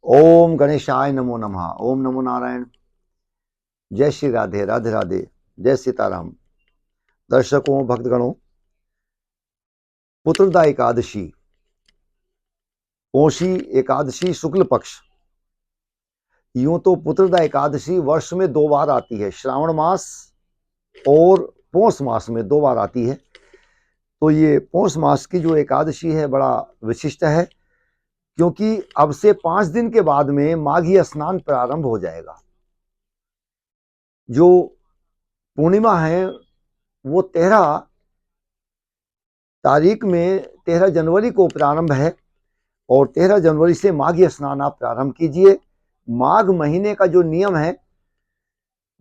ओम गणेशाय नमो नमः। ओम नमो नारायण। जय श्री राधे, राधे राधे, जय सीताराम। दर्शकों, भक्तगणों, पुत्रदा एकादशी, पौषी एकादशी, शुक्ल पक्ष। यूं तो पुत्रदा एकादशी वर्ष में 2 बार आती है, श्रावण मास और पौष मास में 2 बार आती है। तो ये पौष मास की जो एकादशी है बड़ा विशिष्ट है, क्योंकि अब से 5 दिन के बाद में माघी स्नान प्रारंभ हो जाएगा। जो पूर्णिमा है वो 13 तारीख में 13 जनवरी को प्रारंभ है और 13 जनवरी से माघी स्नान आप प्रारंभ कीजिए। माघ महीने का जो नियम है,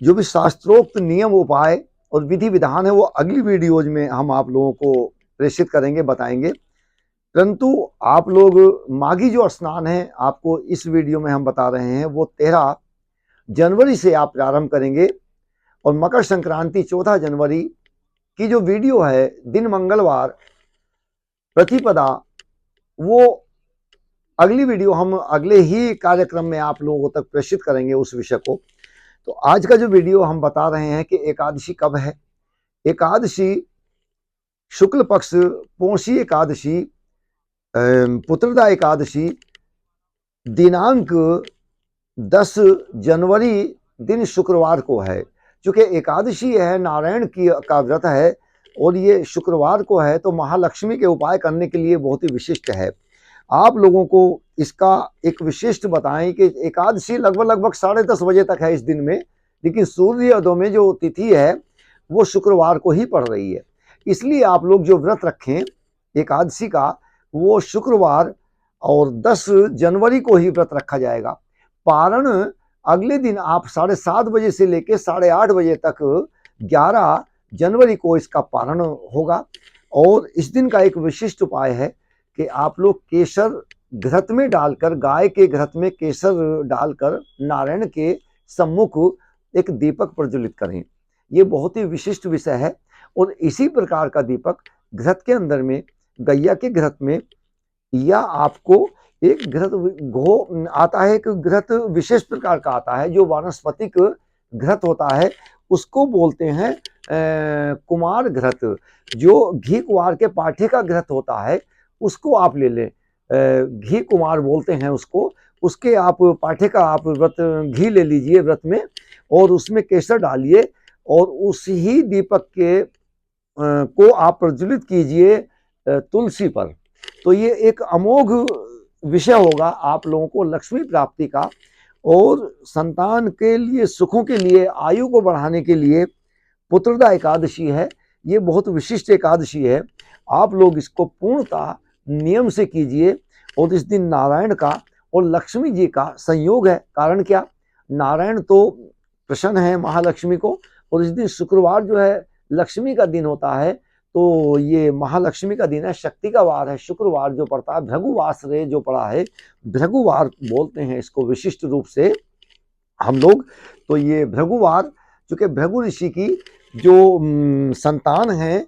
जो भी शास्त्रोक्त नियम उपाय और विधि विधान है, वो अगली वीडियोज में हम आप लोगों को प्रेषित करेंगे, बताएंगे। परंतु आप लोग माघी जो स्नान है आपको इस वीडियो में हम बता रहे हैं, वो 13 जनवरी से आप प्रारंभ करेंगे और मकर संक्रांति 14 जनवरी की जो वीडियो है, दिन मंगलवार प्रतिपदा, वो अगली वीडियो हम अगले ही कार्यक्रम में आप लोगों तक प्रेषित करेंगे उस विषय को। तो आज का जो वीडियो हम बता रहे हैं कि एकादशी कब है। एकादशी शुक्ल पक्ष पौषी एकादशी, पुत्रदा एकादशी दिनांक 10 जनवरी दिन शुक्रवार को है। चूंकि एकादशी है, नारायण की का व्रत है और ये शुक्रवार को है, तो महालक्ष्मी के उपाय करने के लिए बहुत ही विशिष्ट है। आप लोगों को इसका एक विशिष्ट बताएं कि एकादशी लगभग 10:30 बजे तक है इस दिन में, लेकिन सूर्योदय में जो तिथि है वो शुक्रवार को ही पड़ रही है। इसलिए आप लोग जो व्रत रखें एकादशी का, वो शुक्रवार और 10 जनवरी को ही व्रत रखा जाएगा। पारण अगले दिन आप 7:30 बजे से लेकर 8:30 बजे तक 11 जनवरी को इसका पारण होगा। और इस दिन का एक विशिष्ट उपाय है कि आप लोग केसर घृत में डालकर, गाय के घृत में केसर डालकर नारायण के सम्मुख एक दीपक प्रज्वलित करें। ये बहुत ही विशिष्ट विषय है। और इसी प्रकार का दीपक घृत के अंदर में, गैया के घृत में, या आपको एक घृत घो आता है, एक घृत विशेष प्रकार का आता है जो वानस्पतिक घृत होता है, उसको बोलते हैं कुमार घृत। जो घी कुमार के पाठे का घृत होता है उसको आप ले लें, घी कुमार बोलते हैं उसको। उसके आप पाठे का आप व्रत घी ले लीजिए व्रत में, और उसमें केसर डालिए और उसी दीपक के को आप प्रज्वलित कीजिए तुलसी पर। तो ये एक अमोघ विषय होगा आप लोगों को लक्ष्मी प्राप्ति का, और संतान के लिए, सुखों के लिए, आयु को बढ़ाने के लिए पुत्रदा एकादशी है। ये बहुत विशिष्ट एकादशी है। आप लोग इसको पूर्णतः नियम से कीजिए। और इस दिन नारायण का और लक्ष्मी जी का संयोग है। कारण क्या, नारायण तो प्रसन्न है महालक्ष्मी को, और इस दिन शुक्रवार जो है लक्ष्मी का दिन होता है, तो ये महालक्ष्मी का दिन है, शक्ति का वार है। शुक्रवार जो पड़ता है, भृगुवार रे जो पड़ा है, भृगुवार बोलते हैं इसको विशिष्ट रूप से हम लोग। तो ये भृगुवार, चूंकि भृगु ऋषि की जो संतान है,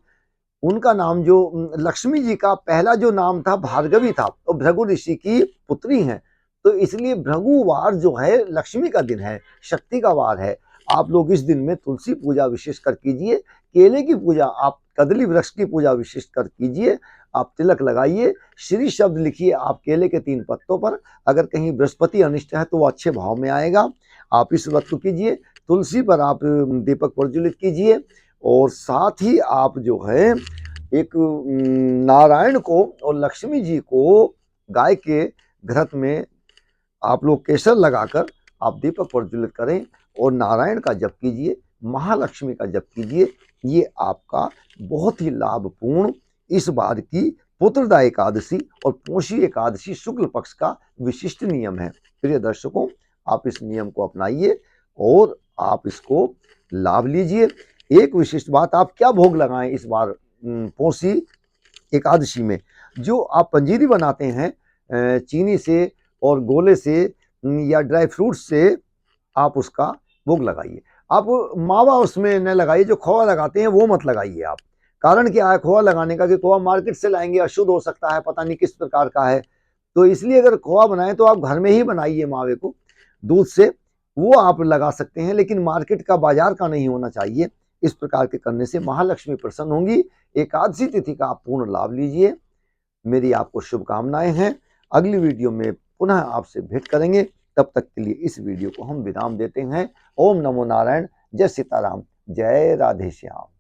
उनका नाम जो लक्ष्मी जी का पहला जो नाम था भार्गवी था, तो भृगु ऋषि की पुत्री हैं, तो इसलिए भृगुवार जो है लक्ष्मी का दिन है, शक्ति का वार है। आप लोग इस दिन में तुलसी पूजा विशेष कर कीजिए, केले की पूजा, आप कदली वृक्ष की पूजा विशेष कर कीजिए, आप तिलक लगाइए, श्री शब्द लिखिए आप केले के 3 पत्तों पर। अगर कहीं बृहस्पति अनिष्ट है तो वो अच्छे भाव में आएगा। आप इस व्रत को कीजिए, तुलसी पर आप दीपक प्रज्वलित कीजिए, और साथ ही आप जो है एक नारायण को और लक्ष्मी जी को गाय के घृत में आप लोग केसर लगाकर आप दीपक प्रज्वलित करें और नारायण का जप कीजिए, महालक्ष्मी का जप कीजिए। ये आपका बहुत ही लाभपूर्ण इस बार की पुत्रदा एकादशी और पौषी एकादशी शुक्ल पक्ष का विशिष्ट नियम है। प्रिय दर्शकों, आप इस नियम को अपनाइए और आप इसको लाभ लीजिए। एक विशिष्ट बात, आप क्या भोग लगाएं इस बार पौषी एकादशी में। जो आप पंजीरी बनाते हैं चीनी से और गोले से या ड्राई फ्रूट्स से, आप उसका भोग लगाइए। आप मावा उसमें न लगाइए, जो खोआ लगाते हैं वो मत लगाइए आप। कारण क्या है खोआ लगाने का, कि खोआ मार्केट से लाएंगे, अशुद्ध हो सकता है, पता नहीं किस प्रकार का है, तो इसलिए अगर खोआ बनाए तो आप घर में ही बनाइए मावे को दूध से, वो आप लगा सकते हैं, लेकिन मार्केट का बाजार का नहीं होना चाहिए। इस प्रकार के करने से महालक्ष्मी प्रसन्न होंगी। एकादशी तिथि का आप पूर्ण लाभ लीजिए। मेरी आपको शुभकामनाएं हैं। अगली वीडियो में पुनः आपसे भेंट करेंगे। तब तक के लिए इस वीडियो को हम विराम देते हैं। ओम नमो नारायण। जय सीताराम। जय राधे श्याम।